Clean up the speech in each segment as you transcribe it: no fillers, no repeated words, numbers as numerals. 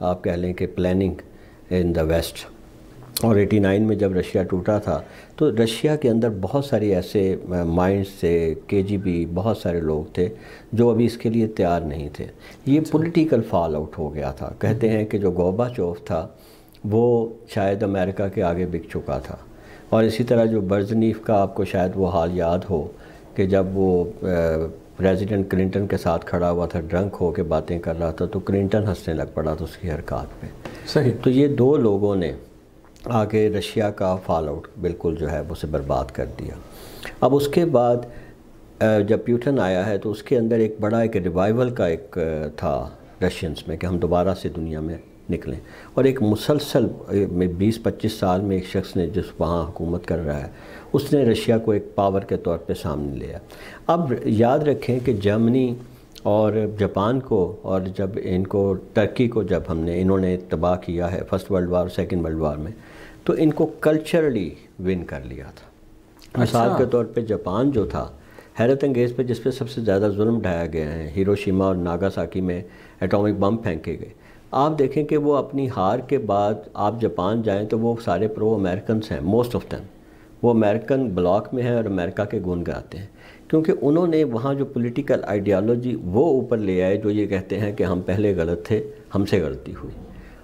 آپ کہہ لیں کہ پلاننگ ان دا ویسٹ. اور 89 میں جب رشیا ٹوٹا تھا تو رشیا کے اندر بہت ساری ایسے مائنڈس تھے, KGB بہت سارے لوگ تھے جو ابھی اس کے لیے تیار نہیں تھے. یہ پولیٹیکل فال آؤٹ ہو گیا تھا. کہتے ہیں کہ جو گورباچوف تھا وہ شاید امریکہ کے آگے بک چکا تھا, اور اسی طرح جو برزنیف کا آپ کو شاید وہ حال یاد ہو کہ جب وہ پریزیڈنٹ کلنٹن کے ساتھ کھڑا ہوا تھا, ڈرنک ہو کے باتیں کر رہا تھا, تو کلنٹن ہنسنے لگ پڑا تھا اس کی حرکات پہ. صحیح. تو یہ دو لوگوں نے آگے رشیا کا فال آؤٹ بالکل جو ہے اسے برباد کر دیا. اب اس کے بعد جب پیوٹن آیا ہے تو اس کے اندر ایک بڑا ایک ریوائول کا ایک تھا رشینز میں کہ ہم دوبارہ سے دنیا میں نکلیں, اور ایک مسلسل 20-25 سال میں ایک شخص نے جس وہاں حکومت کر رہا ہے اس نے رشیا کو ایک پاور کے طور پہ سامنے لیا. اب یاد رکھیں کہ جرمنی اور جاپان کو اور جب ان کو ترکی کو جب انہوں نے تباہ کیا ہے فرسٹ ورلڈ وار اور سیکنڈ ورلڈ وار میں, تو ان کو کلچرلی ون کر لیا تھا. مثال کے طور پہ جاپان جو تھا حیرت انگیز پہ جس پہ سب سے زیادہ ظلم ڈھایا گیا ہے, ہیروشیما اور ناگاساکی میں ایٹامک بم پھینکے گئے. آپ دیکھیں کہ وہ اپنی ہار کے بعد آپ جاپان جائیں تو وہ سارے پرو امریکنس ہیں, موسٹ آف دیم وہ امریکن بلاک میں ہیں اور امریکہ کے گن گاتے ہیں, کیونکہ انہوں نے وہاں جو پولیٹیکل آئیڈیالوجی وہ اوپر لے آئے جو یہ کہتے ہیں کہ ہم پہلے غلط تھے, ہم سے غلطی ہوئی.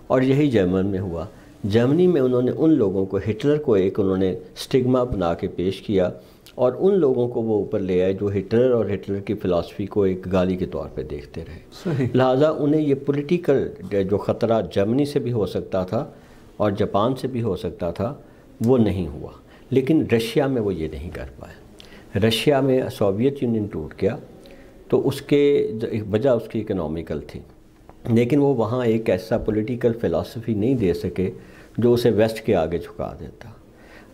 اور یہی جرمن میں ہوا. جرمنی میں انہوں نے ان لوگوں کو, ہٹلر کو ایک انہوں نے سٹگما بنا کے پیش کیا, اور ان لوگوں کو وہ اوپر لے آئے جو ہٹلر اور ہٹلر کی فلسفی کو ایک گالی کے طور پہ دیکھتے رہے. صحیح. لہٰذا انہیں یہ پولیٹیکل جو خطرہ جرمنی سے بھی ہو سکتا تھا اور جاپان سے بھی ہو سکتا تھا وہ نہیں ہوا. لیکن رشیا میں وہ یہ نہیں کر پائے. رشیا میں سوویت یونین ٹوٹ گیا تو اس کے وجہ اس کی اکنامیکل تھی, لیکن وہ وہاں ایک ایسا پولیٹیکل فلسفی نہیں دے سکے جو اسے ویسٹ کے آگے جھکا دیتا.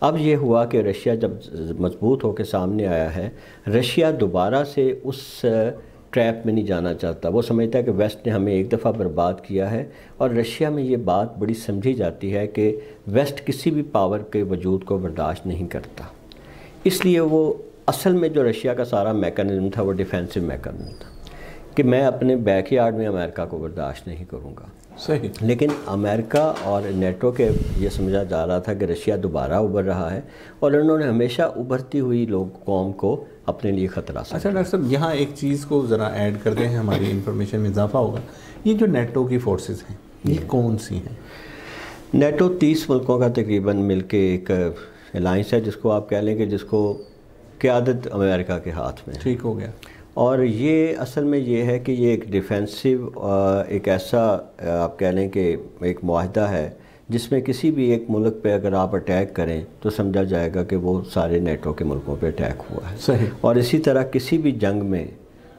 اب یہ ہوا کہ رشیا جب مضبوط ہو کے سامنے آیا ہے, رشیا دوبارہ سے اس ٹریپ میں نہیں جانا چاہتا. وہ سمجھتا ہے کہ ویسٹ نے ہمیں ایک دفعہ برباد کیا ہے, اور رشیا میں یہ بات بڑی سمجھی جاتی ہے کہ ویسٹ کسی بھی پاور کے وجود کو برداشت نہیں کرتا. اس لیے وہ اصل میں جو رشیا کا سارا میکانزم تھا وہ ڈیفینسو میکانزم تھا کہ میں اپنے بیک یارڈ میں امریکہ کو برداشت نہیں کروں گا. صحیح. لیکن امریکہ اور نیٹو کے یہ سمجھا جا رہا تھا کہ رشیا دوبارہ ابھر رہا ہے, اور انہوں نے ہمیشہ ابھرتی ہوئی قوم کو اپنے لیے خطرہ سمجھا. اچھا ڈاکٹر صاحب, یہاں ایک چیز کو ذرا ایڈ کرتے ہیں, ہماری انفارمیشن میں اضافہ ہوگا. یہ جو نیٹو کی فورسز ہیں یہ کون سی ہیں؟ نیٹو 30 ملکوں کا تقریباً مل کے ایک الائنس ہے جس کو آپ کہہ لیں کہ جس کو قیادت امریکہ کے ہاتھ میں. ٹھیک ہو گیا. اور یہ اصل میں یہ ہے کہ یہ ایک ڈیفینسو ایک ایسا آپ کہہ لیں کہ ایک معاہدہ ہے جس میں کسی بھی ایک ملک پہ اگر آپ اٹیک کریں تو سمجھا جائے گا کہ وہ سارے نیٹو کے ملکوں پہ اٹیک ہوا ہے. صحیح. اور اسی طرح کسی بھی جنگ میں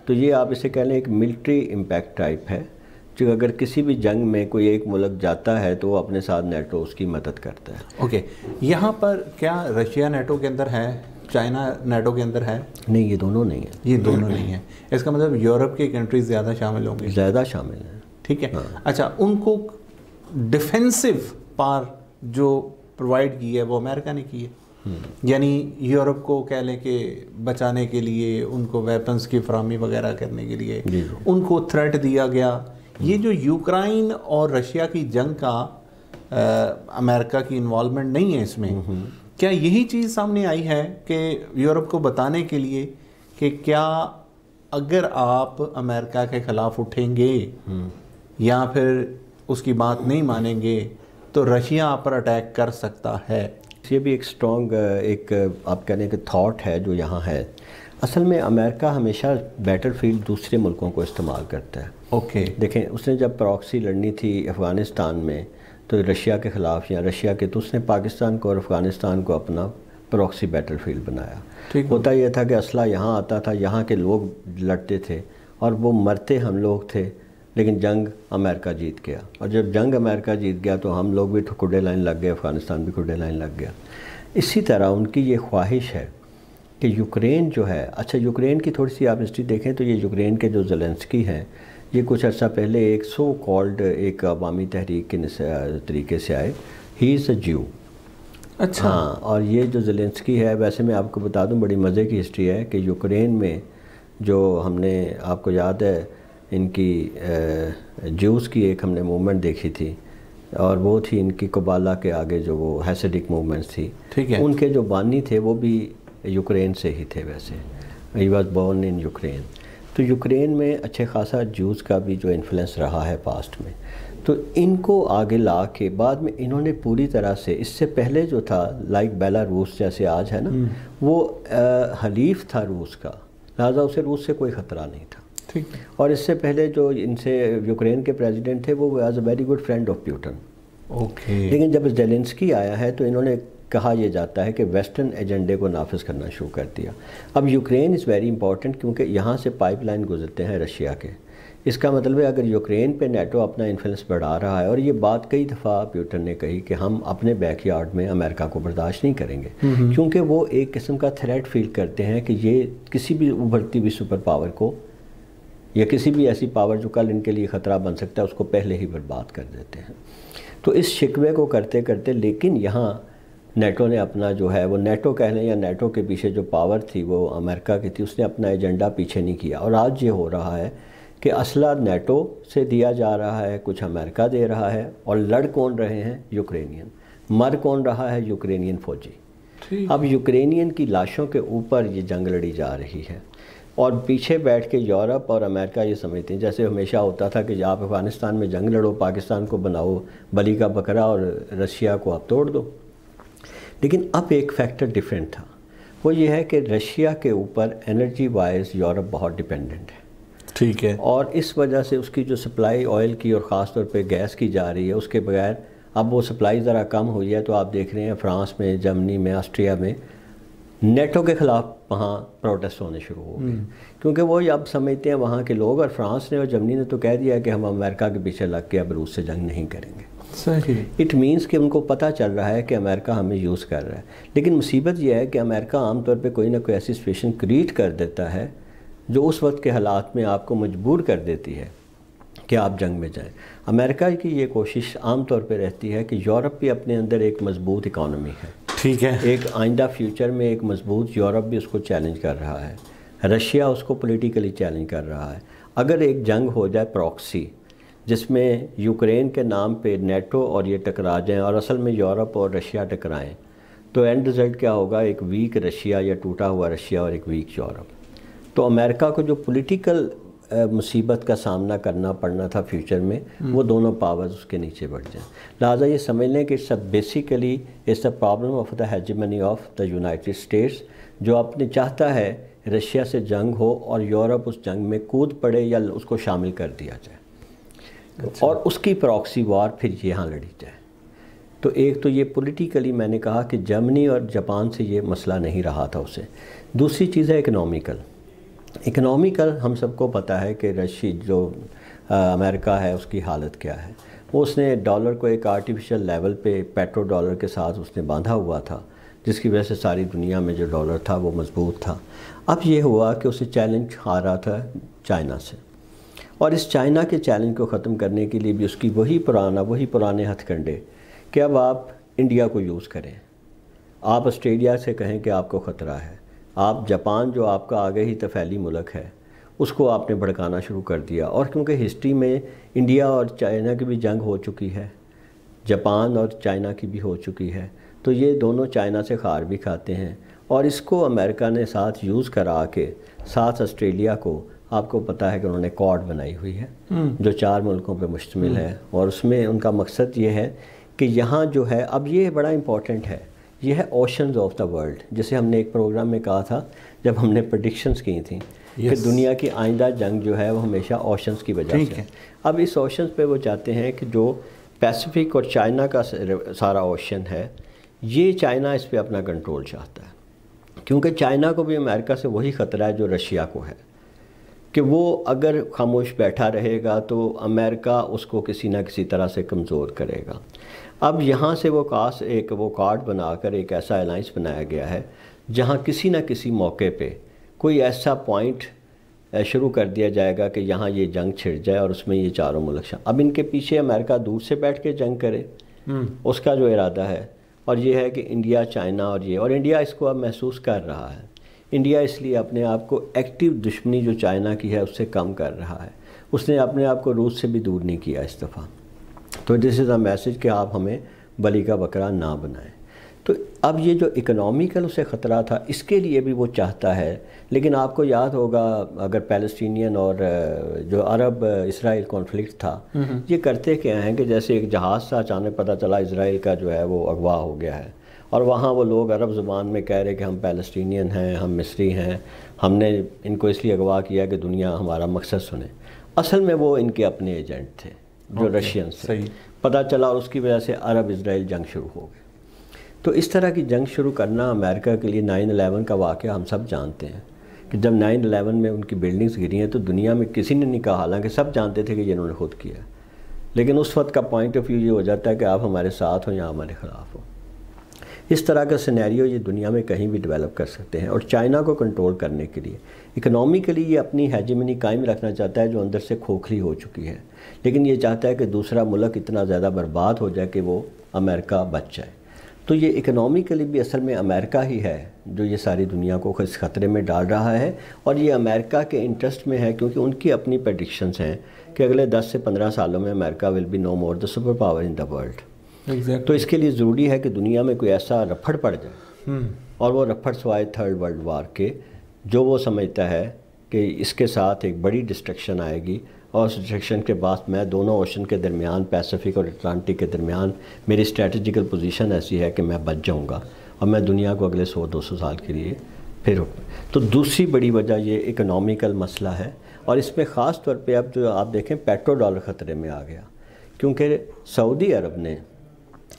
تو یہ آپ اسے کہہ لیں ایک ملٹری امپیکٹ ٹائپ ہے, جو اگر کسی بھی جنگ میں کوئی ایک ملک جاتا ہے تو وہ اپنے ساتھ نیٹو اس کی مدد کرتا ہے. اوکے. یہاں پر کیا رشیا نیٹو کے اندر ہے, چائنا نیٹو کے اندر ہے؟ نہیں, یہ دونوں نہیں ہیں. یہ دونوں نہیں ہیں. اس کا مطلب یورپ کی کنٹریز زیادہ شامل ہوں گی؟ زیادہ شامل ہیں. ٹھیک ہے. اچھا, ان کو ڈیفینسو پار جو پرووائڈ کی ہے وہ امریکہ نے کی ہے, یعنی یورپ کو کہہ لیں کہ بچانے کے لیے, ان کو ویپنز کی فراہمی وغیرہ کرنے کے لیے ان کو تھریٹ دیا گیا. یہ جو یوکرائن اور رشیا کی جنگ کا امریکہ کی انوالومنٹ نہیں ہے اس میں, کیا یہی چیز سامنے آئی ہے کہ یورپ کو بتانے کے لیے کہ کیا اگر آپ امریکہ کے خلاف اٹھیں گے یا پھر اس کی بات نہیں مانیں گے تو رشیا آپ پر اٹیک کر سکتا ہے؟ یہ بھی ایک سٹرونگ ایک آپ کہنے کہ تھاٹ ہے جو یہاں ہے. اصل میں امریکہ ہمیشہ بیٹل فیلڈ دوسرے ملکوں کو استعمال کرتا ہے. اوکے. دیکھیں, اس نے جب پراکسی لڑنی تھی افغانستان میں تو رشیا کے خلاف یا رشیا کے, تو اس نے پاکستان کو اور افغانستان کو اپنا پراکسی بیٹل فیلڈ بنایا. ہوتا یہ تھا کہ اسلحہ یہاں آتا تھا, یہاں کے لوگ لڑتے تھے اور وہ مرتے ہم لوگ تھے, لیکن جنگ امریکہ جیت گیا. اور جب جنگ امریکہ جیت گیا تو ہم لوگ بھی کھڈے لائن لگ گئے, افغانستان بھی کھڈے لائن لگ گیا. اسی طرح ان کی یہ خواہش ہے کہ یوکرین جو ہے, اچھا یوکرین کی تھوڑی سی آپ ہسٹری دیکھیں تو یہ یوکرین کے جو زیلنسکی ہیں یہ کچھ عرصہ پہلے ایک سو کالڈ ایک عوامی تحریک کے طریقے سے آئے. ہی از اے جیو. اچھا. ہاں, اور یہ جو زیلنسکی ہے, ویسے میں آپ کو بتا دوں بڑی مزے کی ہسٹری ہے کہ یوکرین میں جو ہم نے, آپ کو یاد ہے ان کی جوز کی ایک ہم نے موومنٹ دیکھی تھی، اور وہ تھی ان کی قبالہ کے آگے جو وہ ہیسیڈک موومنٹس تھی، ٹھیک ہے، ان کے جو بانی تھے وہ بھی یوکرین سے ہی تھے. ویسے he was born in Ukraine. تو یوکرین میں اچھے خاصا جوز کا بھی جو انفلوئنس رہا ہے پاسٹ میں، تو ان کو آگے لا کے بعد میں انہوں نے پوری طرح سے، اس سے پہلے جو تھا لائک بیلاروس جیسے آج ہے نا، وہ حلیف تھا روس کا، لہٰذا اسے روس سے کوئی خطرہ نہیں تھا. ٹھیک ہے. اور اس سے پہلے جو ان سے یوکرین کے پریزیڈنٹ تھے وہ was a very good friend of Putin. Okay. لیکن جب زیلنسکی آیا ہے تو انہوں نے کہا یہ جاتا ہے کہ ویسٹرن ایجنڈے کو نافذ کرنا شروع کر دیا. اب یوکرین از ویری امپورٹنٹ کیونکہ یہاں سے پائپ لائن گزرتے ہیں رشیا کے. اس کا مطلب ہے اگر یوکرین پہ نیٹو اپنا انفلوئنس بڑھا رہا ہے، اور یہ بات کئی دفعہ پیوٹن نے کہی کہ ہم اپنے بیک یارڈ میں امریکہ کو برداشت نہیں کریں گے، کیونکہ وہ ایک قسم کا تھریٹ فیل کرتے ہیں کہ یہ کسی بھی ابھرتی ہوئی سپر پاور کو یا کسی بھی ایسی پاور جو کل ان کے لیے خطرہ بن سکتا ہے اس کو پہلے ہی برباد کر دیتے ہیں. تو اس شکوے کو کرتے کرتے لیکن یہاں نیٹو نے اپنا جو ہے وہ نیٹو کہہ لیں یا نیٹو کے پیچھے جو پاور تھی وہ امریکہ کی تھی، اس نے اپنا ایجنڈا پیچھے نہیں کیا. اور آج یہ ہو رہا ہے کہ اسلحہ نیٹو سے دیا جا رہا ہے، کچھ امریکہ دے رہا ہے، اور لڑ کون رہے ہیں؟ یوکرینین. مر کون رہا ہے؟ یوکرینین فوجی. اب یوکرینین کی لاشوں کے اوپر یہ جنگ لڑی جا رہی ہے، اور پیچھے بیٹھ کے یورپ اور امریکہ یہ سمجھتے ہیں جیسے ہمیشہ ہوتا تھا کہ آپ افغانستان میں جنگ لڑو، پاکستان کو بناؤ بلی کا بکرا اور رشیا کو آپ توڑ دو. لیکن اب ایک فیکٹر ڈیفرنٹ تھا، وہ یہ ہے کہ رشیا کے اوپر انرجی وائز یورپ بہت ڈیپینڈنٹ ہے. ٹھیک ہے. اور اس وجہ سے اس کی جو سپلائی آئل کی اور خاص طور پہ گیس کی جا رہی ہے، اس کے بغیر اب وہ سپلائی ذرا کم ہوئی ہے. تو آپ دیکھ رہے ہیں فرانس میں، جرمنی میں، آسٹریا میں نیٹو کے خلاف وہاں پروٹیسٹ ہونے شروع ہو گئے، کیونکہ وہ اب سمجھتے ہیں وہاں کے لوگ، اور فرانس نے اور جرمنی نے تو کہہ دیا کہ ہم امریکہ کے پیچھے لگ کے اب روس سے جنگ نہیں کریں گے. صحیح. اٹ مینس کہ ان کو پتہ چل رہا ہے کہ امریکہ ہمیں یوز کر رہا ہے. لیکن مصیبت یہ ہے کہ امریکہ عام طور پہ کوئی نہ کوئی ایسی سچویشن کریٹ کر دیتا ہے جو اس وقت کے حالات میں آپ کو مجبور کر دیتی ہے کہ آپ جنگ میں جائیں. امریکہ کی یہ کوشش عام طور پہ رہتی ہے کہ یورپ بھی اپنے اندر ایک مضبوط اکانومی ہے، ٹھیک ہے، ایک آئندہ فیوچر میں ایک مضبوط یورپ بھی اس کو چیلنج کر رہا ہے، رشیا اس کو پولیٹیکلی چیلنج کر رہا ہے. اگر ایک جنگ ہو جائے پراکسی جس میں یوکرین کے نام پہ نیٹو اور یہ ٹکرا جائیں اور اصل میں یورپ اور رشیا ٹکرائیں، تو اینڈ رزلٹ کیا ہوگا؟ ایک ویک رشیا یا ٹوٹا ہوا رشیا اور ایک ویک یورپ. تو امریکہ کو جو پولیٹیکل مصیبت کا سامنا کرنا پڑنا تھا فیوچر میں، وہ دونوں پاورز اس کے نیچے بڑھ جائیں. لہٰذا یہ سمجھ لیں کہ basically it's a problem of the hegemony of the United States, جو اپنے چاہتا ہے رشیا سے جنگ ہو اور یورپ اس جنگ میں کود پڑے یا اس کو شامل کر دیا جائے، اور اس کی پراکسی وار پھر یہاں لڑی جائے. تو ایک تو یہ پولیٹیکلی میں نے کہا کہ جرمنی اور جاپان سے یہ مسئلہ نہیں رہا تھا اسے. دوسری چیز ہے اکنامیکل ہم سب کو پتہ ہے کہ جو امریکہ ہے اس کی حالت کیا ہے. وہ اس نے ڈالر کو ایک آرٹیفیشل لیول پہ پیٹرو ڈالر کے ساتھ اس نے باندھا ہوا تھا، جس کی وجہ سے ساری دنیا میں جو ڈالر تھا وہ مضبوط تھا. اب یہ ہوا کہ اسے چیلنج آ رہا تھا چائنا سے، اور اس چائنا کے چیلنج کو ختم کرنے کے لیے بھی اس کی وہی پرانے ہتھ کنڈے کہ اب آپ انڈیا کو یوز کریں، آپ آسٹریلیا سے کہیں کہ آپ کو خطرہ ہے، آپ جاپان جو آپ کا آگے ہی طفیلی ملک ہے اس کو آپ نے بھڑکانا شروع کر دیا. اور کیونکہ ہسٹری میں انڈیا اور چائنا کی بھی جنگ ہو چکی ہے، جاپان اور چائنا کی بھی ہو چکی ہے، تو یہ دونوں چائنا سے خار بھی کھاتے ہیں. اور اس کو امریکہ نے ساتھ یوز کرا کے ساتھ آسٹریلیا کو، آپ کو پتہ ہے کہ انہوں نے کوڈ بنائی ہوئی ہے جو 4 ملکوں پہ مشتمل ہے، اور اس میں ان کا مقصد یہ ہے کہ یہاں جو ہے اب یہ بڑا امپورٹنٹ ہے، یہ ہے اوشنز آف دا ورلڈ. جسے ہم نے ایک پروگرام میں کہا تھا جب ہم نے پریڈکشنز کی تھیں کہ دنیا کی آئندہ جنگ جو ہے وہ ہمیشہ اوشنز کی وجہ سے. اب اس اوشنز پہ وہ چاہتے ہیں کہ جو پیسیفک اور چائنا کا سارا اوشن ہے، یہ چائنا اس پہ اپنا کنٹرول چاہتا ہے، کیونکہ چائنا کو بھی امریکہ سے وہی خطرہ ہے جو رشیا کو ہے، کہ وہ اگر خاموش بیٹھا رہے گا تو امریکہ اس کو کسی نہ کسی طرح سے کمزور کرے گا. اب یہاں سے وہ کارڈ بنا کر ایک ایسا الائنس بنایا گیا ہے جہاں کسی نہ کسی موقع پہ کوئی ایسا پوائنٹ شروع کر دیا جائے گا کہ یہاں یہ جنگ چھڑ جائے اور اس میں یہ چاروں ملک اب ان کے پیچھے امریکہ دور سے بیٹھ کے جنگ کرے، اس کا جو ارادہ ہے. اور یہ ہے کہ انڈیا، چائنا اور انڈیا اس کو اب محسوس کر رہا ہے. انڈیا اس لیے اپنے آپ کو ایکٹیو دشمنی جو چائنا کی ہے اس سے کم کر رہا ہے. اس نے اپنے آپ کو روس سے بھی دور نہیں کیا اس دفعہ. تو دس از اے میسج کہ آپ ہمیں بلی کا بکرا نہ بنائیں. تو اب یہ جو اکنامیکل اسے خطرہ تھا اس کے لیے بھی وہ چاہتا ہے. لیکن آپ کو یاد ہوگا اگر پیلسٹینین اور جو عرب اسرائیل کانفلکٹ تھا یہ کرتے کیا ہیں کہ جیسے ایک جہاز سے اچانک پتہ چلا اسرائیل کا جو ہے وہ اغوا ہو گیا ہے اور وہاں وہ لوگ عرب زبان میں کہہ رہے کہ ہم پیلسٹینین ہیں, ہم مصری ہیں, ہم نے ان کو اس لیے اغوا کیا کہ دنیا ہمارا مقصد سنے. اصل میں وہ ان کے اپنے ایجنٹ تھے جو رشین سے. پتہ چلا اور اس کی وجہ سے عرب اسرائیل جنگ شروع ہو گئی. تو اس طرح کی جنگ شروع کرنا امریکہ کے لیے 9/11 کا واقعہ ہم سب جانتے ہیں کہ جب 9/11 میں ان کی بلڈنگز گری ہیں تو دنیا میں کسی نے نہیں کہا, حالانکہ سب جانتے تھے کہ یہ انہوں نے خود کیا, لیکن اس وقت کا پوائنٹ آف ویو یہ ہو جاتا ہے کہ آپ ہمارے ساتھ ہوں یا ہمارے خلاف ہوں. اس طرح کا سینیریو یہ دنیا میں کہیں بھی ڈیولپ کر سکتے ہیں. اور چائنا کو کنٹرول کرنے کے لیے اکنامیکلی یہ اپنی ہیجمنی قائم رکھنا چاہتا ہے جو اندر سے کھوکھلی ہو چکی ہے, لیکن یہ چاہتا ہے کہ دوسرا ملک اتنا زیادہ برباد ہو جائے کہ وہ امریکہ بچ جائے. تو یہ اکنامیکلی بھی اصل میں امریکہ ہی ہے جو یہ ساری دنیا کو اس خطرے میں ڈال رہا ہے, اور یہ امریکہ کے انٹرسٹ میں ہے کیونکہ ان کی اپنی پریڈکشنز ہیں کہ اگلے 10 سے 15 سالوں میں America will be no more the superpower in the world. تو اس کے لیے ضروری ہے کہ دنیا میں کوئی ایسا رپھڑ پڑ جائے, اور وہ رپھڑ سوائے 3rd ورلڈ وار کے, جو وہ سمجھتا ہے کہ اس کے ساتھ ایک بڑی ڈسٹرکشن آئے گی, اور اس ڈسٹرکشن کے بعد میں دونوں اوشن کے درمیان, پیسیفک اور اٹلانٹک کے درمیان میری اسٹریٹجیکل پوزیشن ایسی ہے کہ میں بچ جاؤں گا اور میں دنیا کو اگلے 100-200 سال کے لیے پھر. تو دوسری بڑی وجہ یہ اکنامیکل مسئلہ ہے, اور اس میں خاص طور پہ اب جو آپ دیکھیں پیٹرو ڈالر خطرے میں آ گیا, کیونکہ سعودی عرب نے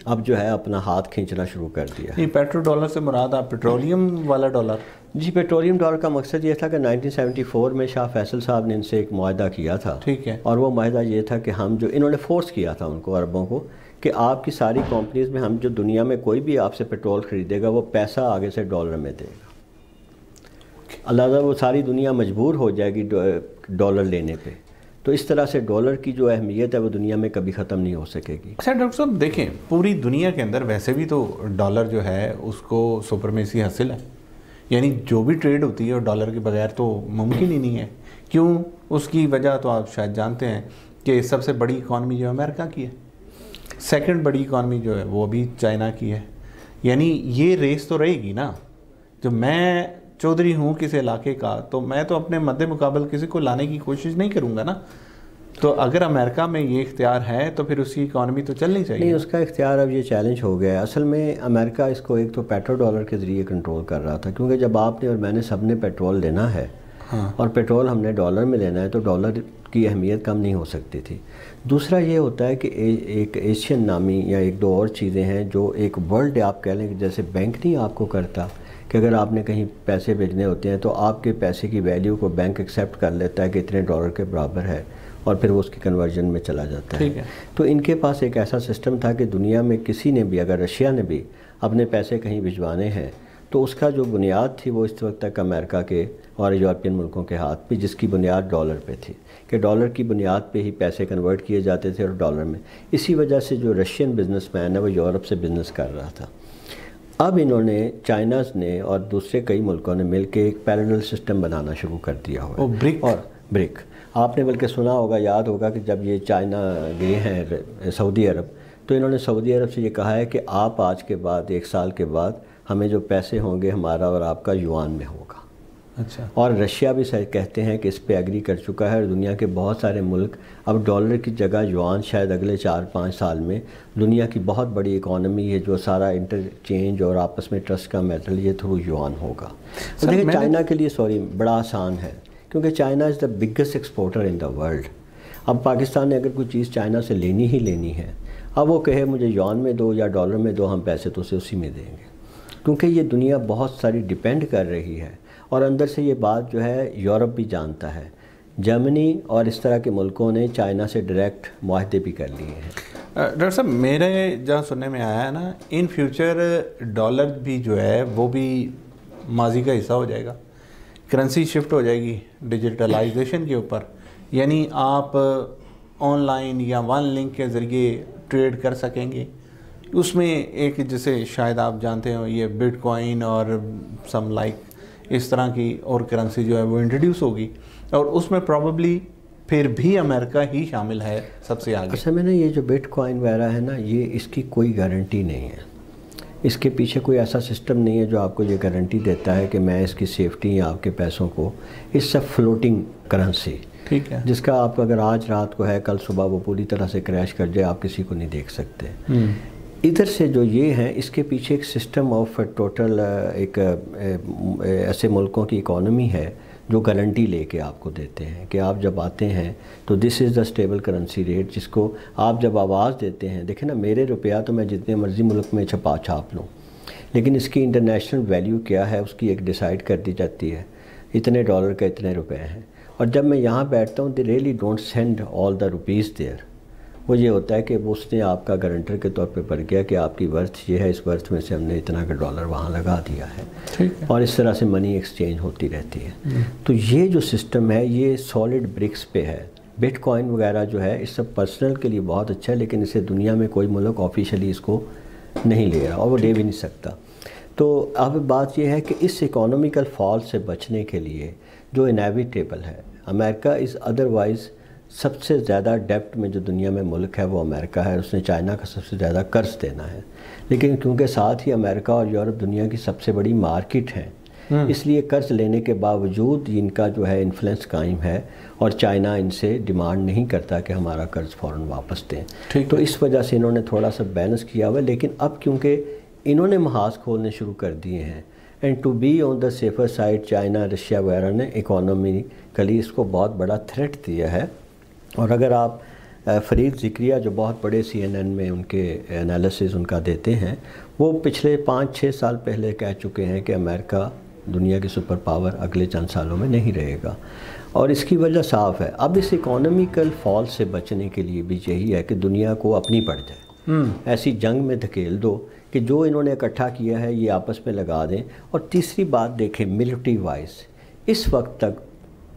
اب جو ہے اپنا ہاتھ کھینچنا شروع کر دیا. نہیں, پیٹرو ڈالر سے مراد آپ پیٹرولیم والا ڈالر؟ جی, پیٹرولیم ڈالر کا مقصد یہ تھا کہ 1974 میں شاہ فیصل صاحب نے ان سے ایک معاہدہ کیا تھا. ٹھیک ہے. اور وہ معاہدہ یہ تھا کہ ہم جو انہوں نے فورس کیا تھا ان کو, عربوں کو, کہ آپ کی ساری کمپنیز میں ہم جو دنیا میں کوئی بھی آپ سے پیٹرول خریدے گا وہ پیسہ آگے سے ڈالر میں دے گا. اللہ وہ ساری دنیا مجبور ہو جائے گی ڈالر لینے پہ. تو اس طرح سے ڈالر کی جو اہمیت ہے وہ دنیا میں کبھی ختم نہیں ہو سکے گی. اچھا ڈاکٹر صاحب دیکھیں, پوری دنیا کے اندر ویسے بھی تو ڈالر جو ہے اس کو سپرمیسی حاصل ہے, یعنی جو بھی ٹریڈ ہوتی ہے اور ڈالر کے بغیر تو ممکن ہی نہیں ہے. کیوں؟ اس کی وجہ تو آپ شاید جانتے ہیں کہ سب سے بڑی اکانومی جو ہے امریکہ کی ہے, 2nd بڑی اکانومی جو ہے وہ بھی چائنا کی ہے. یعنی یہ ریس تو رہے گی نا. جو میں چودھری ہوں کسی علاقے کا تو میں تو اپنے مد مقابل کسی کو لانے کی کوشش نہیں کروں گا نا. تو اگر امریکہ میں یہ اختیار ہے تو پھر اس کی اکانومی تو چلنی چاہیے. نہیں, اس کا اختیار اب یہ چیلنج ہو گیا ہے. اصل میں امریکہ اس کو ایک تو پیٹرول ڈالر کے ذریعے کنٹرول کر رہا تھا, کیونکہ جب آپ نے اور میں نے سب نے پیٹرول لینا ہے اور پیٹرول ہم نے ڈالر میں لینا ہے تو ڈالر کی اہمیت کم نہیں ہو سکتی تھی. دوسرا یہ ہوتا ہے کہ ایک ایشین نامی یا 1-2 اور چیزیں ہیں جو ایک ورلڈ آپ کہہ لیں کہ جیسے بینک نہیں آپ کو کرتا کہ اگر آپ نے کہیں پیسے بھیجنے ہوتے ہیں تو آپ کے پیسے کی ویلیو کو بینک ایکسیپٹ کر لیتا ہے کہ اتنے ڈالر کے برابر ہے, اور پھر وہ اس کی کنورژن میں چلا جاتا ہے. تو ان کے پاس ایک ایسا سسٹم تھا کہ دنیا میں کسی نے بھی, اگر رشیا نے بھی اپنے پیسے کہیں بھجوانے ہیں تو اس کا جو بنیاد تھی وہ اس وقت تک امریکہ کے اور یورپین ملکوں کے ہاتھ پہ, جس کی بنیاد ڈالر پہ تھی کہ ڈالر کی بنیاد پہ ہی پیسے کنورٹ کیے جاتے تھے اور ڈالر میں. اسی وجہ سے جو رشین بزنس مین ہے وہ یورپ سے بزنس کر رہا تھا. اب انہوں نے, چائناز نے اور دوسرے کئی ملکوں نے مل کے ایک پیرلل سسٹم بنانا شروع کر دیا ہوا ہے. اور برک آپ نے بلکہ سنا ہوگا, یاد ہوگا کہ جب یہ چائنا گئے ہیں سعودی عرب تو انہوں نے سعودی عرب سے یہ کہا ہے کہ آپ آج کے بعد 1 سال کے بعد ہمیں جو پیسے ہوں گے ہمارا اور آپ کا یوان میں ہوگا. اچھا. اور رشیا بھی کہتے ہیں کہ اس پہ ایگری کر چکا ہے, اور دنیا کے بہت سارے ملک اب ڈالر کی جگہ یوان شاید اگلے 4-5 سال میں دنیا کی بہت بڑی اکانومی ہے جو سارا انٹرچینج اور آپس میں ٹرسٹ کا میٹل یہ تھرو یوان ہوگا. دیکھیں چائنا کے لیے بڑا آسان ہے کیونکہ China is the biggest exporter in the world. اب پاکستان نے اگر کوئی چیز چائنا سے لینی ہی لینی ہے, اب وہ کہے مجھے یوان میں دو یا ڈالر میں دو, ہم پیسے تو اسے اسی میں دیں گے, کیونکہ یہ دنیا بہت ساری ڈیپینڈ کر رہی ہے. اور اندر سے یہ بات جو ہے یورپ بھی جانتا ہے. جرمنی اور اس طرح کے ملکوں نے چائنا سے ڈائریکٹ معاہدے بھی کر لیے ہیں. ڈاکٹر صاحب میرے جہاں سننے میں آیا ہے نا, ان فیوچر ڈالر بھی جو ہے وہ بھی ماضی کا حصہ ہو جائے گا, کرنسی شفٹ ہو جائے گی ڈیجیٹلائزیشن کے اوپر. یعنی آپ آن لائن یا ون لنک کے ذریعے ٹریڈ کر سکیں گے. اس میں ایک جیسے شاید آپ جانتے ہو یہ بٹ کوائن اور سم لائک اس طرح کی اور کرنسی جو ہے وہ انٹروڈیوس ہوگی, اور اس میں پروبیبلی پھر بھی امریکہ ہی شامل ہے سب سے آگے. اصل میں نا یہ جو بٹ کوائن وغیرہ ہے نا، یہ اس کی کوئی گارنٹی نہیں ہے. اس کے پیچھے کوئی ایسا سسٹم نہیں ہے جو آپ کو یہ گارنٹی دیتا ہے کہ میں اس کی سیفٹی یا آپ کے پیسوں کو، اس سے فلوٹنگ کرنسی، ٹھیک ہے، جس کا آپ اگر آج رات کو ہے کل صبح وہ پوری طرح سے کریش کر جائے، آپ کسی کو نہیں دیکھ سکتے. ادھر سے جو یہ ہیں، اس کے پیچھے ایک سسٹم آف ٹوٹل ایک ایسے ملکوں کی اکانومی ہے جو گارنٹی لے کے آپ کو دیتے ہیں کہ آپ جب آتے ہیں تو دس is the stable currency rate, جس کو آپ جب آواز دیتے ہیں. دیکھیں نا، میرے روپیہ تو میں جتنے مرضی ملک میں چھاپ لوں، لیکن اس کی انٹرنیشنل ویلیو کیا ہے اس کی ایک ڈیسائیڈ کر دی جاتی ہے. اتنے ڈالر کا اتنے روپے ہیں، اور جب میں یہاں بیٹھتا ہوں، they really don't send all the rupees there. وہ یہ ہوتا ہے کہ اس نے آپ کا گارنٹر کے طور پہ پڑ گیا کہ آپ کی ورتھ یہ ہے، اس ورتھ میں سے ہم نے اتنا کا ڈالر وہاں لگا دیا ہے، اور اس طرح سے منی ایکسچینج ہوتی رہتی ہے. تو یہ جو سسٹم ہے یہ سالڈ برکس پہ ہے. بٹ کوائن وغیرہ جو ہے اس سب پرسنل کے لیے بہت اچھا ہے، لیکن اسے دنیا میں کوئی ملک آفیشلی اس کو نہیں لے رہا، اور وہ لے بھی نہیں سکتا. تو اب بات یہ ہے کہ اس اکانومیکل فال سے بچنے کے لیے جو انیویٹیبل ہے، امریکہ از ادروائز سب سے زیادہ ڈیپٹ میں جو دنیا میں ملک ہے وہ امریکہ ہے. اس نے چائنا کا سب سے زیادہ قرض دینا ہے، لیکن کیونکہ ساتھ ہی امریکہ اور یورپ دنیا کی سب سے بڑی مارکیٹ ہیں، اس لیے قرض لینے کے باوجود ان کا جو ہے انفلوئنس قائم ہے، اور چائنا ان سے ڈیمانڈ نہیں کرتا کہ ہمارا قرض فوراً واپس دیں. تو اس وجہ سے انہوں نے تھوڑا سا بیلنس کیا ہوا ہے. لیکن اب کیونکہ انہوں نے محاذ کھولنے شروع کر دیے ہیں، and to be on the safer side, China Russia وغیرہ نے اکانومیکلی اس کو بہت بڑا تھریٹ دیا ہے. اور اگر آپ فرید ذکریہ جو بہت بڑے CNN میں ان کے انالیسز ان کا دیتے ہیں، وہ پچھلے 5-6 سال پہلے کہہ چکے ہیں کہ امریکہ دنیا کی سپر پاور اگلے چند سالوں میں نہیں رہے گا. اور اس کی وجہ صاف ہے. اب اس اکانومیکل فال سے بچنے کے لیے بھی یہی ہے کہ دنیا کو اپنی پڑ جائے، ایسی جنگ میں دھکیل دو کہ جو انہوں نے اکٹھا کیا ہے یہ آپس میں لگا دیں. اور تیسری بات دیکھیں، ملٹری وائز اس وقت تک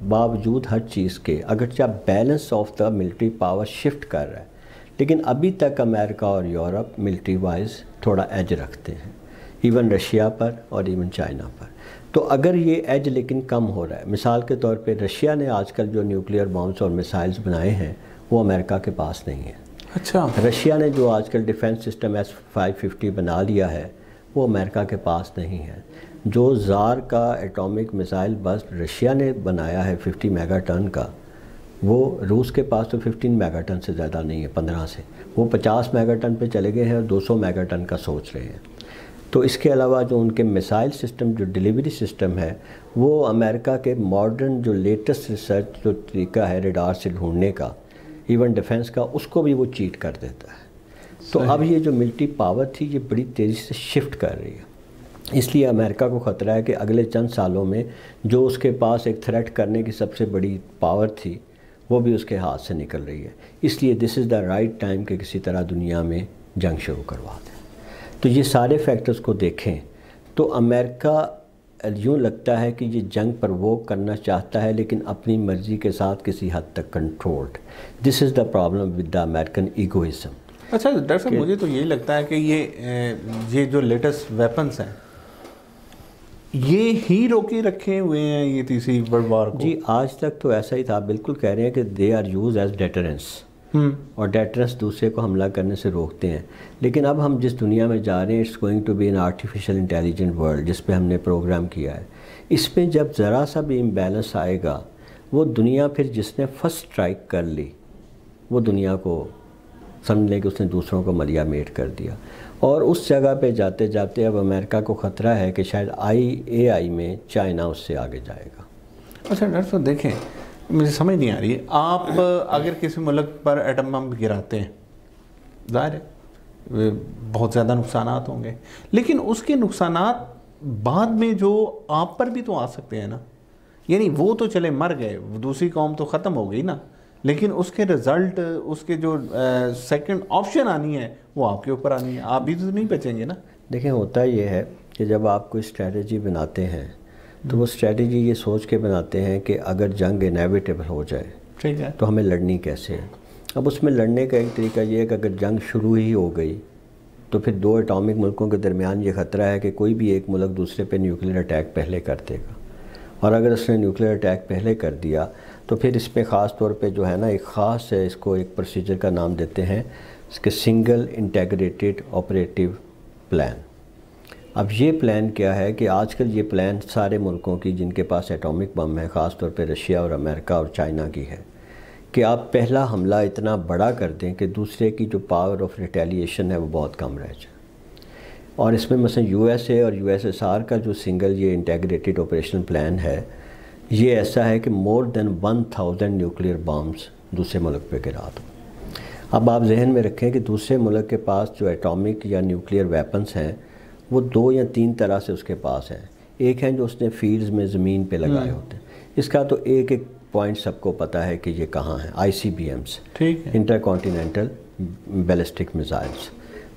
باوجود ہر چیز کے، اگرچہ balance of the military power shift کر رہا ہے، لیکن ابھی تک امریکہ اور یورپ ملٹری وائز تھوڑا ایج رکھتے ہیں، ایون رشیا پر اور ایون چائنا پر. تو اگر یہ ایج لیکن کم ہو رہا ہے، مثال کے طور پہ رشیا نے آج کل جو نیوکلیئر بامز اور میسائلز بنائے ہیں وہ امریکہ کے پاس نہیں ہیں. اچھا، رشیا نے جو آج کل ڈیفنس سسٹم S-550 بنا لیا ہے وہ امریکہ کے پاس نہیں ہے. جو زار کا ایٹامک میزائل بس رشیا نے بنایا ہے 50 میگا ٹن کا، وہ روس کے پاس تو 15 میگا ٹن سے زیادہ نہیں ہے، 15 سے. وہ 50 میگا ٹن پہ چلے گئے ہیں اور 200 میگا ٹن کا سوچ رہے ہیں. تو اس کے علاوہ جو ان کے میسائل سسٹم، جو ڈیلیوری سسٹم ہے، وہ امریکہ کے ماڈرن جو لیٹسٹ ریسرچ جو طریقہ ہے ریڈار سے ڈھونڈنے کا، ایون ڈیفنس کا، اس کو بھی وہ چیٹ کر دیتا ہے. تو اب یہ جو ملٹری پاور تھی یہ بڑی تیزی سے شفٹ کر رہی ہے. اس لیے امریکہ کو خطرہ ہے کہ اگلے چند سالوں میں جو اس کے پاس ایک تھریٹ کرنے کی سب سے بڑی پاور تھی وہ بھی اس کے ہاتھ سے نکل رہی ہے. اس لیے دس از دا رائٹ ٹائم کہ کسی طرح دنیا میں جنگ شروع کروا دیں. تو یہ سارے فیکٹرز کو دیکھیں تو امریکہ یوں لگتا ہے کہ یہ جنگ پرووک کرنا چاہتا ہے، لیکن اپنی مرضی کے ساتھ کسی حد تک controlled. This is the problem with the American egoism. اچھا ڈاکٹر صاحب، مجھے تو یہی لگتا ہے کہ یہ جو لیٹسٹ ویپنس ہیں یہ ہی روکے رکھے ہوئے ہیں یہ تیسری ورلڈ وار کو. جی آج تک تو ایسا ہی تھا. بالکل کہہ رہے ہیں کہ they are use as deterrence, اور ڈیٹرنس دوسرے کو حملہ کرنے سے روکتے ہیں. لیکن اب ہم جس دنیا میں جا رہے ہیں، it's going to be an artificial intelligent world, جس پہ ہم نے پروگرام کیا ہے. اس میں جب ذرا سا بھی امبیلنس آئے گا، وہ دنیا پھر جس نے فرسٹ اسٹرائک کر لی وہ دنیا کو سمجھ لیں کہ اس نے دوسروں کو ملیا میٹ کر دیا. اور اس جگہ پہ جاتے جاتے اب امریکہ کو خطرہ ہے کہ شاید IAI میں چائنا اس سے آگے جائے گا. اچھا ڈاکٹر صاحب دیکھیں، مجھے سمجھ نہیں آ رہی ہے، آپ اگر کسی ملک پر ایٹم بم گراتے ہیں، ظاہر ہے بہت زیادہ نقصانات ہوں گے، لیکن اس کے نقصانات بعد میں جو آپ پر بھی تو آ سکتے ہیں نا. یعنی وہ تو چلے مر گئے، دوسری قوم تو ختم ہو گئی نا، لیکن اس کے رزلٹ، اس کے جو سیکنڈ آپشن آنی ہے وہ آپ کے اوپر آنی ہے، آپ بھی تو نہیں بچیں گے نا. دیکھیں ہوتا یہ ہے کہ جب آپ کوئی اسٹریٹجی بناتے ہیں تو وہ اسٹریٹجی یہ سوچ کے بناتے ہیں کہ اگر جنگ انیویٹیبل ہو جائے ٹھیک ہے تو ہمیں لڑنی کیسے ہے. اب اس میں لڑنے کا ایک طریقہ یہ ہے کہ اگر جنگ شروع ہی ہو گئی تو پھر دو اٹامک ملکوں کے درمیان یہ خطرہ ہے کہ کوئی بھی ایک ملک دوسرے پہ نیوکلیئر اٹیک پہلے کر دے گا، اور اگر اس نے نیوکلیئر اٹیک پہلے کر دیا تو پھر اس پہ خاص طور پہ جو ہے نا ایک خاص ہے، اس کو ایک پروسیجر کا نام دیتے ہیں اس کے سنگل انٹیگریٹڈ آپریٹیو پلان۔ اب یہ پلان کیا ہے کہ آج کل یہ پلان سارے ملکوں کی جن کے پاس ایٹامک بم ہے، خاص طور پہ رشیا اور امریکہ اور چائنا کی ہے، کہ آپ پہلا حملہ اتنا بڑا کر دیں کہ دوسرے کی جو پاور آف ریٹیلیشن ہے وہ بہت کم رہ جائے۔ اور اس میں مثلا یو ایس اے اور یو ایس ایس آر کا جو سنگل یہ انٹیگریٹڈ آپریشنل پلان ہے، یہ ایسا ہے کہ مور دین 1000 نیوکلیئر بامز دوسرے ملک پہ گرا دو۔ اب آپ ذہن میں رکھیں کہ دوسرے ملک کے پاس جو ایٹامک یا نیوکلیئر ویپنز ہیں وہ 2 یا 3 طرح سے اس کے پاس ہیں۔ ایک ہیں جو اس نے فیلڈز میں زمین پہ لگائے ہوتے ہیں، اس کا تو ایک پوائنٹ سب کو پتہ ہے کہ یہ کہاں ہیں، I C B Ms, intercontinental ballistic missiles.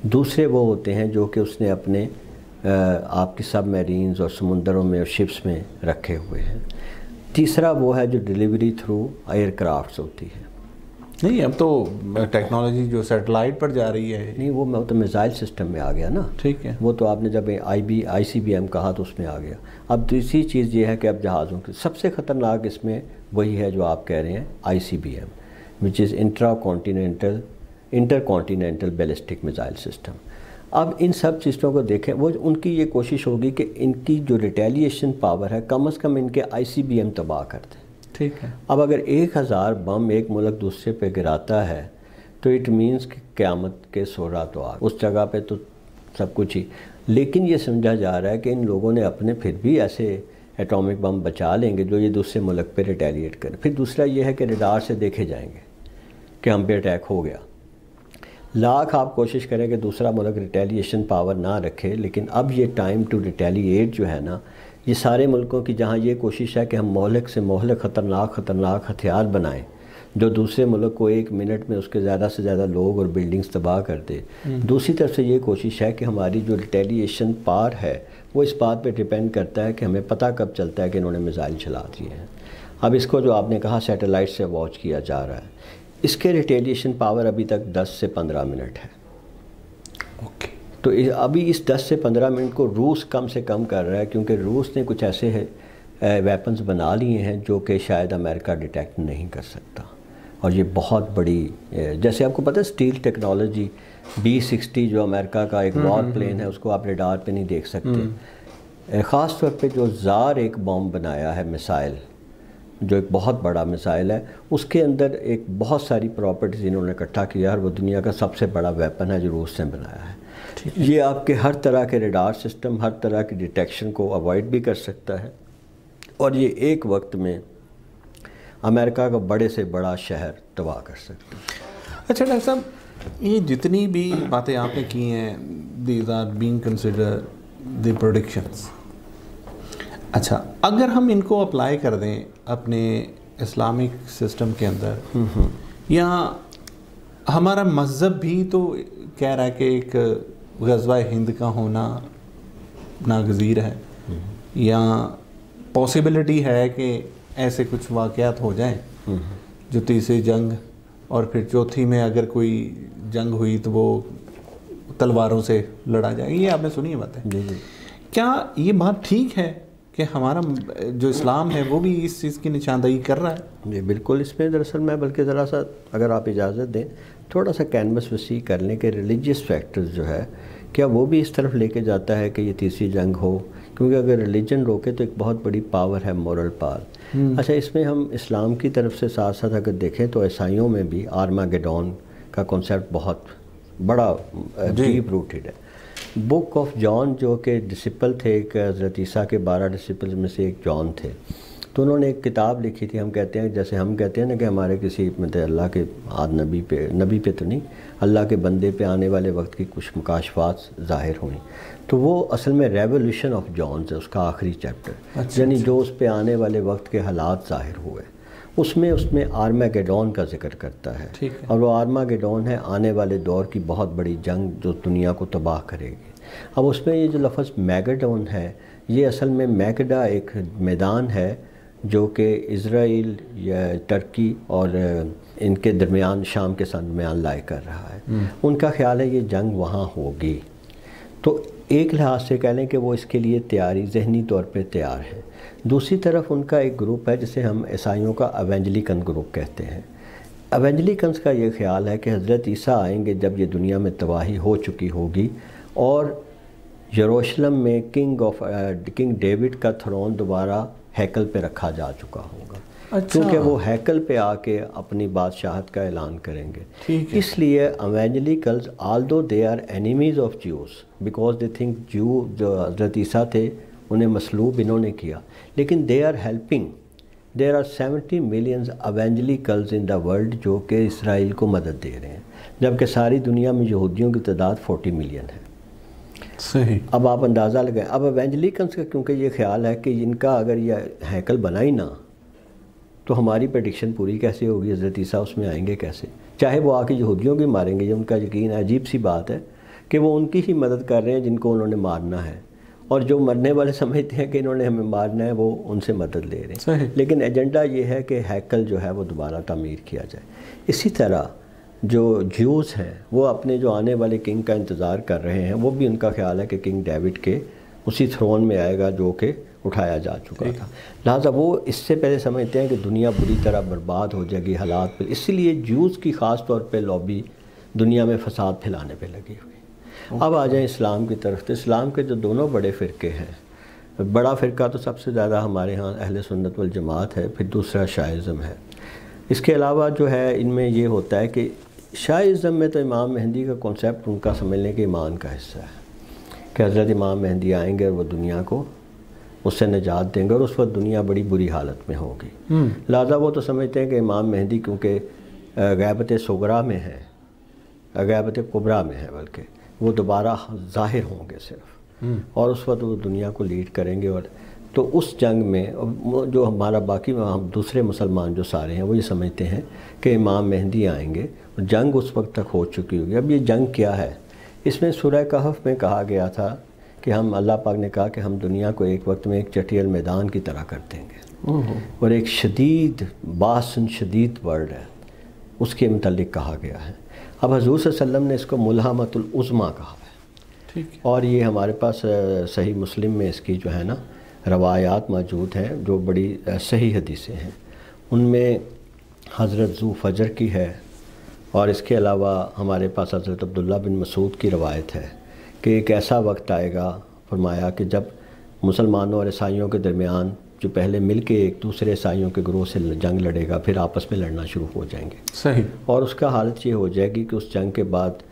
دوسرے وہ ہوتے ہیں جو کہ اس نے اپنے آپ کی سب میرینز اور سمندروں میں اور شپس میں رکھے ہوئے ہیں۔ تیسرا وہ ہے جو ڈیلیوری تھرو ایئر کرافٹس ہوتی ہے۔ نہیں، اب تو ٹیکنالوجی جو سیٹلائٹ پر جا رہی ہے، نہیں وہ تو میزائل سسٹم میں آ گیا نا، ٹھیک ہے، وہ تو آپ نے جب آئی سی بی ایم کہا تو اس میں آ گیا۔ اب دوسری چیز یہ ہے کہ اب جہازوں کی سب سے خطرناک اس میں وہی ہے جو آپ کہہ رہے ہیں، I C B M which is intercontinental ballistic missile system. اب ان سب چیزوں کو دیکھیں، وہ ان کی یہ کوشش ہوگی کہ ان کی جو ریٹیلیشن پاور ہے کم از کم ان کے آئی سی بی ایم تباہ کر دیں، ٹھیک ہے۔ اب اگر 1000 بم ایک ملک دوسرے پہ گراتا ہے تو اٹ مینس کہ قیامت کے سورا تو آ اس جگہ پہ تو سب کچھ ہی۔ لیکن یہ سمجھا جا رہا ہے کہ ان لوگوں نے اپنے پھر بھی ایسے ایٹامک بم بچا لیں گے جو یہ دوسرے ملک پہ ریٹیلیٹ کریں۔ پھر دوسرا یہ ہے کہ ریڈار سے دیکھے جائیں گے کہ ہم پہ اٹیک ہو گیا۔ لاکھ آپ کوشش کریں کہ دوسرا ملک ریٹیلیشن پاور نہ رکھے، لیکن اب یہ ٹائم ٹو ریٹیلیٹ جو ہے نا، یہ سارے ملکوں کی جہاں یہ کوشش ہے کہ ہم مہلک سے مہلک خطرناک ہتھیار بنائیں جو دوسرے ملک کو 1 منٹ میں اس کے زیادہ سے زیادہ لوگ اور بلڈنگز تباہ کر دے، دوسری طرف سے یہ کوشش ہے کہ ہماری جو ریٹیلیشن پاور ہے وہ اس بات پہ ڈیپینڈ کرتا ہے کہ ہمیں پتہ کب چلتا ہے کہ انہوں نے میزائل چلا دیے ہیں۔ اب اس کو جو آپ نے کہا سیٹلائٹ سے واچ کیا جا رہا ہے، اس کے ریٹیلیشن پاور ابھی تک 10 سے 15 منٹ ہے۔ اوکے، تو ابھی اس 10 سے 15 منٹ کو روس کم سے کم کر رہا ہے، کیونکہ روس نے کچھ ایسے ویپنز بنا لیے ہیں جو کہ شاید امریکہ ڈیٹیکٹ نہیں کر سکتا، اور یہ بہت بڑی، جیسے آپ کو پتہ ہے اسٹیل ٹیکنالوجی B-60 جو امریکہ کا ایک وار پلین ہے، اس کو آپ ریڈار پہ نہیں دیکھ سکتے۔ خاص طور پہ جو زار ایک بام بنایا ہے مسائل، جو ایک بہت بڑا مسائل ہے، اس کے اندر ایک بہت ساری پراپرٹیز انہوں نے اکٹھا کیا، اور وہ دنیا کا سب سے بڑا ویپن ہے جو روس نے بنایا ہے۔ یہ آپ کے ہر طرح کے ریڈار سسٹم، ہر طرح کی ڈیٹیکشن کو اوائڈ بھی کر سکتا ہے، اور یہ ایک وقت میں امریکہ کا بڑے سے بڑا شہر تباہ کر سکتا ہے۔ اچھا ڈاکٹر صاحب، یہ جتنی بھی باتیں آپ نے کی ہیں، these are being consider the productions. اچھا، اگر ہم ان کو اپلائی کر دیں اپنے اسلامک سسٹم کے اندر، یا ہمارا مذہب بھی تو کہہ رہا ہے کہ ایک غزوہ ہند کا ہونا ناگزیر ہے، یا پاسبلٹی ہے کہ ایسے کچھ واقعات ہو جائیں جو تیسری جنگ اور پھر چوتھی میں اگر کوئی جنگ ہوئی تو وہ تلواروں سے لڑا جائے، یہ آپ نے سنی ہے باتیں؟ جی جی۔ کیا یہ بات ٹھیک ہے کہ ہمارا جو اسلام ہے وہ بھی اس چیز کی نشاندہی کر رہا ہے؟ جی بالکل، اس میں دراصل میں بلکہ ذرا سا اگر آپ اجازت دیں تھوڑا سا کینوس وسیع کر لیں کہ ریلیجیس فیکٹرز جو ہے کیا وہ بھی اس طرف لے کے جاتا ہے کہ یہ تیسری جنگ ہو، کیونکہ اگر ریلیجن روکے تو ایک بہت بڑی پاور ہے مورل پاور۔ اچھا، اس میں ہم اسلام کی طرف سے ساتھ ساتھ اگر دیکھیں تو عیسائیوں میں بھی آرماگیڈون کا کنسیپٹ بہت بڑا ڈیپ روٹڈ ہے۔ بک آف جان جو کہ ڈسپل تھے، ایک حضرت عیسیٰ کے 12 ڈسپل میں سے ایک جان تھے، تو انہوں نے ایک کتاب لکھی تھی۔ ہم کہتے ہیں، جیسے ہم کہتے ہیں نا کہ ہمارے کسی اللہ کے نبی پہ تو نہیں، اللہ کے بندے پہ آنے والے وقت کی کچھ مکاشفات ظاہر ہوئیں، تو وہ اصل میں ریولیوشن آف جانز ہے، اس کا آخری چیپٹر، یعنی جو اس پہ آنے والے وقت کے حالات ظاہر ہوئے، اس میں آرماگیڈون کا ذکر کرتا ہے، اور وہ آرماگیڈون ہے آنے والے دور کی بہت بڑی جنگ جو دنیا کو تباہ کرے گی۔ اب اس میں یہ جو لفظ میگاڈون ہے، یہ اصل میں میگڈا ایک میدان ہے جو کہ اسرائیل یا ترکی اور ان کے درمیان، شام کے درمیان لائے کر رہا ہے۔ ان کا خیال ہے یہ جنگ وہاں ہوگی، تو ایک لحاظ سے کہہ لیں کہ وہ اس کے لیے تیاری ذہنی طور پہ تیار ہے۔ دوسری طرف ان کا ایک گروپ ہے جسے ہم عیسائیوں کا ایونجلیکن گروپ کہتے ہیں۔ ایونجلیکنز کا یہ خیال ہے کہ حضرت عیسیٰ آئیں گے جب یہ دنیا میں تباہی ہو چکی ہوگی اور یروشلم میں کنگ ڈیوڈ کا تھرون دوبارہ ہیکل پہ رکھا جا چکا ہوگا، کیونکہ وہ ہیکل پہ آ کے اپنی بادشاہت کا اعلان کریں گے۔ اس لیے ایونجلیکلز although they are enemies of Jews because they think جو حضرت عیسیٰ تھے انہیں مصلوب انہوں نے کیا، لیکن they are helping. There are 70 million evangelicals in the world جو کہ اسرائیل کو مدد دے رہے ہیں، جبکہ ساری دنیا میں یہودیوں کی تعداد 40 ملین ہے۔ صحیح۔ اب آپ اندازہ لگائیں، اب ایونجلیکنز کا کیونکہ یہ خیال ہے کہ ان کا اگر یہ ہیکل بنائی نہ تو ہماری پریڈکشن پوری کیسے ہوگی، حضرت عیسیٰ اس میں آئیں گے کیسے؟ چاہے وہ آ کے یہودیوں کی ماریں گے، یہ ان کا یقین ہے۔ عجیب سی بات ہے کہ وہ ان کی ہی مدد کر رہے ہیں جن کو انہوں نے مارنا ہے، اور جو مرنے والے سمجھتے ہیں کہ انہوں نے ہمیں مارنا ہے وہ ان سے مدد لے رہے ہیں۔ لیکن ایجنڈا یہ ہے کہ ہیکل جو ہے وہ دوبارہ تعمیر کیا جائے۔ اسی طرح جو جیوز ہیں وہ اپنے جو آنے والے کنگ کا انتظار کر رہے ہیں، وہ بھی ان کا خیال ہے کہ کنگ ڈیوڈ کے اسی تھرون میں آئے گا جو کہ اٹھایا جا چکا تھا، لہٰذا وہ اس سے پہلے سمجھتے ہیں کہ دنیا بری طرح برباد ہو جائے گی حالات پہ، اسی لیے جیوز کی خاص طور پہ لابی دنیا میں فساد پھیلانے پہ لگی ہوئی۔ اب آ جائیں اسلام کی طرف، تو اسلام کے جو دونوں بڑے فرقے ہیں، بڑا فرقہ تو سب سے زیادہ ہمارے ہاں اہل سنت والجماعت ہے، پھر دوسرا شیعہ ہے۔ اس کے علاوہ جو ہے ان میں یہ ہوتا ہے کہ شیعہ میں تو امام مہدی کا کنسیپٹ ان کا سمجھنے کے ایمان کا حصہ ہے کہ حضرت امام مہدی آئیں گے اور وہ دنیا کو اس سے نجات دیں گے، اور اس وقت دنیا بڑی بری حالت میں ہوگی۔ لہٰذا وہ تو سمجھتے ہیں کہ امام مہدی کیونکہ غیبت صغریٰ میں ہے، غیبت کبریٰ میں ہے، بلکہ وہ دوبارہ ظاہر ہوں گے صرف، اور اس وقت وہ دنیا کو لیڈ کریں گے۔ اور تو اس جنگ میں جو ہمارا باقی ہم دوسرے مسلمان جو سارے ہیں وہ یہ سمجھتے ہیں کہ امام مہدی آئیں گے، اور جنگ اس وقت تک ہو چکی ہوگی۔ اب یہ جنگ کیا ہے؟ اس میں سورہ کہف میں کہا گیا تھا کہ ہم، اللہ پاک نے کہا کہ ہم دنیا کو ایک وقت میں ایک چٹیل میدان کی طرح کر دیں گے، اور ایک شدید باسن شدید ورڈ ہے اس کے متعلق کہا گیا ہے۔ اب حضور صلی اللہ علیہ وسلم نے اس کو ملحمۃ العظمیٰ کہا ہے، اور یہ ہمارے پاس صحیح مسلم میں اس کی جو ہے نا روایات موجود ہیں جو بڑی صحیح حدیثیں ہیں۔ ان میں حضرت ذو فجر کی ہے، اور اس کے علاوہ ہمارے پاس حضرت عبداللہ بن مسعود کی روایت ہے کہ ایک ایسا وقت آئے گا، فرمایا کہ جب مسلمانوں اور عیسائیوں کے درمیان جو پہلے مل کے ایک دوسرے عیسائیوں کے گروہ سے جنگ لڑے گا، پھر آپس میں لڑنا شروع ہو جائیں گے۔ صحیح۔ اور اس کا حالت یہ ہو جائے گی کہ اس جنگ کے بعد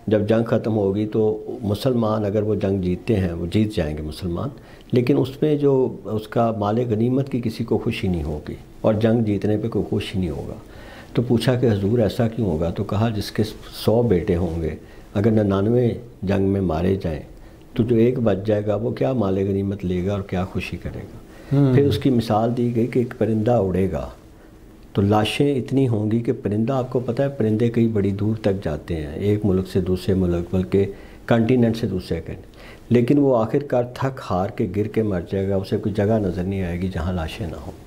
جب جنگ ختم ہوگی تو مسلمان اگر وہ جنگ جیتتے ہیں وہ جیت جائیں گے مسلمان، لیکن اس میں جو اس کا مال غنیمت کی کسی کو خوشی نہیں ہوگی، اور جنگ جیتنے پہ کوئی خوشی نہیں ہوگا۔ تو پوچھا کہ حضور ایسا کیوں ہوگا؟ تو کہا جس کے 100 بیٹے ہوں گے، اگر 99 جنگ میں مارے جائیں تو جو ایک بچ جائے گا وہ کیا مال غنیمت لے گا اور کیا خوشی کرے گا؟ پھر اس کی مثال دی گئی کہ ایک پرندہ اڑے گا تو لاشیں اتنی ہوں گی کہ پرندہ، آپ کو پتہ ہے پرندے کئی بڑی دور تک جاتے ہیں، ایک ملک سے دوسرے ملک، بلکہ کانٹیننٹ سے دوسرے کانٹیننٹ، لیکن وہ آخر کار تھک ہار کے گر کے مر جائے گا، اسے کوئی جگہ نظر نہیں آئے گی جہاں لاشیں نہ ہوں۔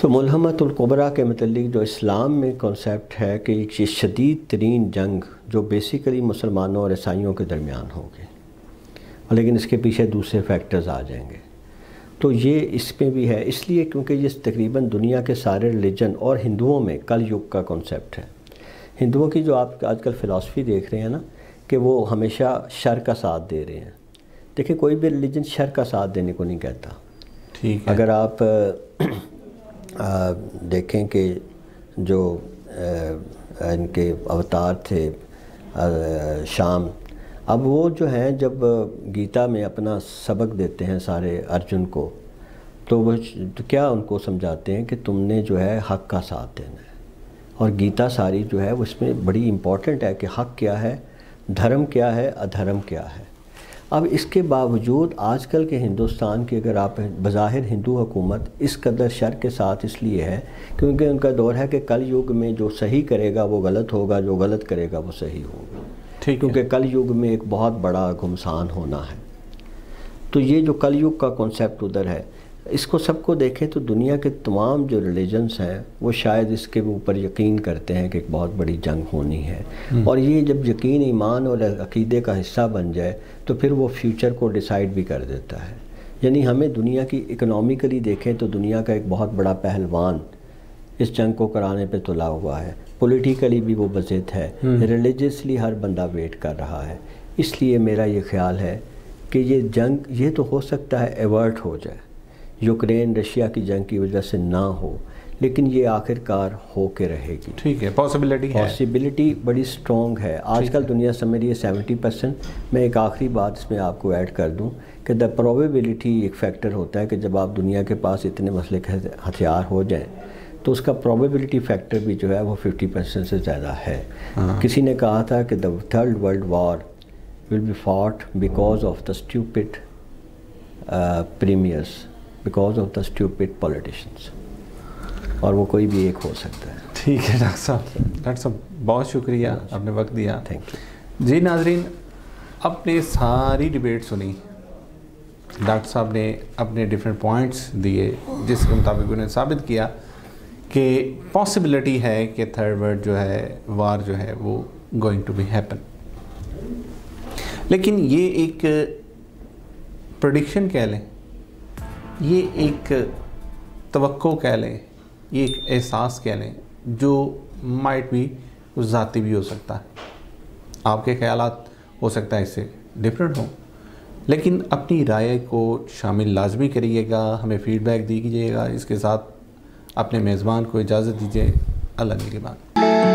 تو ملحمۃ الکبریٰ کے متعلق جو اسلام میں کنسیپٹ ہے کہ ایک شدید ترین جنگ جو بیسیکلی مسلمانوں اور عیسائیوں کے درمیان ہوگی، لیکن اس کے پیچھے دوسرے فیکٹرز آ جائیں گے، تو یہ اس میں بھی ہے، اس لیے کیونکہ یہ تقریباً دنیا کے سارے ریلیجن اور ہندوؤں میں کل یگ کا کنسیپٹ ہے۔ ہندوؤں کی جو آپ آج کل فلاسفی دیکھ رہے ہیں نا کہ وہ ہمیشہ شر کا ساتھ دے رہے ہیں، دیکھیں کوئی بھی ریلیجن شر کا ساتھ دینے کو نہیں کہتا۔ ٹھیک ہے، اگر آپ دیکھیں کہ جو ان کے اوتار تھے شام، اب وہ جو ہیں جب گیتا میں اپنا سبق دیتے ہیں سارے ارجن کو، تو وہ کیا ان کو سمجھاتے ہیں کہ تم نے جو ہے حق کا ساتھ دینا ہے، اور گیتا ساری جو ہے وہ اس میں بڑی امپورٹنٹ ہے کہ حق کیا ہے، دھرم کیا ہے، ادھرم کیا ہے۔ اب اس کے باوجود آج کل کے ہندوستان کی اگر آپ بظاہر ہندو حکومت اس قدر شر کے ساتھ اس لیے ہے کیونکہ ان کا دور ہے کہ کل یگ میں جو صحیح کرے گا وہ غلط ہوگا، جو غلط کرے گا وہ صحیح ہوگا، کیونکہ کل یگ میں ایک بہت بڑا گھمسان ہونا ہے۔ تو یہ جو کل یگ کا کنسیپٹ ادھر ہے، اس کو سب کو دیکھیں تو دنیا کے تمام جو ریلیجنز ہیں وہ شاید اس کے اوپر یقین کرتے ہیں کہ ایک بہت بڑی جنگ ہونی ہے، اور یہ جب یقین ایمان اور عقیدے کا حصہ بن جائے تو پھر وہ فیوچر کو ڈیسائیڈ بھی کر دیتا ہے یعنی ہمیں دنیا کی اکنامیکلی دیکھیں تو دنیا کا ایک بہت بڑا پہلوان اس جنگ کو کرانے پہ تلا ہوا ہے، پولیٹیکلی بھی وہ بضد ہے، ریلیجیسلی ہر بندہ ویٹ کر رہا ہے۔ اس لیے میرا یہ خیال ہے کہ یہ جنگ یہ تو ہو سکتا ہے ایورٹ ہو جائے، یوکرین رشیا کی جنگ کی وجہ سے نہ ہو، لیکن یہ آخر کار ہو کے رہے گی۔ ٹھیک ہے، پاسبلٹی بڑی سٹرونگ ہے۔ آج کل دنیا سمجھ رہی ہے 70%۔ میں ایک آخری بات اس میں آپ کو ایڈ کر دوں کہ دا پروبیبلٹی ایک فیکٹر ہوتا ہے کہ جب آپ دنیا کے پاس اتنے مسلح ہتھیار ہو جائیں تو اس کا پروبیبلٹی فیکٹر بھی جو ہے وہ 50% سے زیادہ ہے۔ کسی نے کہا تھا کہ the third world war will be fought because of the stupid premiers, because of the stupid politicians, اور وہ کوئی بھی ایک ہو سکتا ہے۔ ٹھیک ہے ڈاکٹر صاحب بہت شکریہ، آپ نے وقت دیا۔ Thank you. جی ناظرین، اپنے ساری ڈیبیٹ سنی، ڈاکٹر صاحب نے اپنے ڈیفرنٹ پوائنٹس دیے جس کے مطابق انہیں ثابت کیا کہ پاسبلٹی ہے کہ تھرڈ ورلڈ جو ہے وار جو ہے وہ گوئنگ ٹو بی ہیپن، لیکن یہ ایک پریڈکشن کہہ لیں، یہ ایک توقع کہہ لیں، یہ ایک احساس کہہ لیں جو مائٹ بھی ذاتی بھی ہو سکتا ہے۔ آپ کے خیالات ہو سکتا ہے اس سے ڈفرینٹ ہوں، لیکن اپنی رائے کو شامل لازمی کریے گا، ہمیں فیڈ بیک دیجیے گا۔ اس کے ساتھ اپنے میزبان کو اجازت دیجیے۔ اللہ نگہبان۔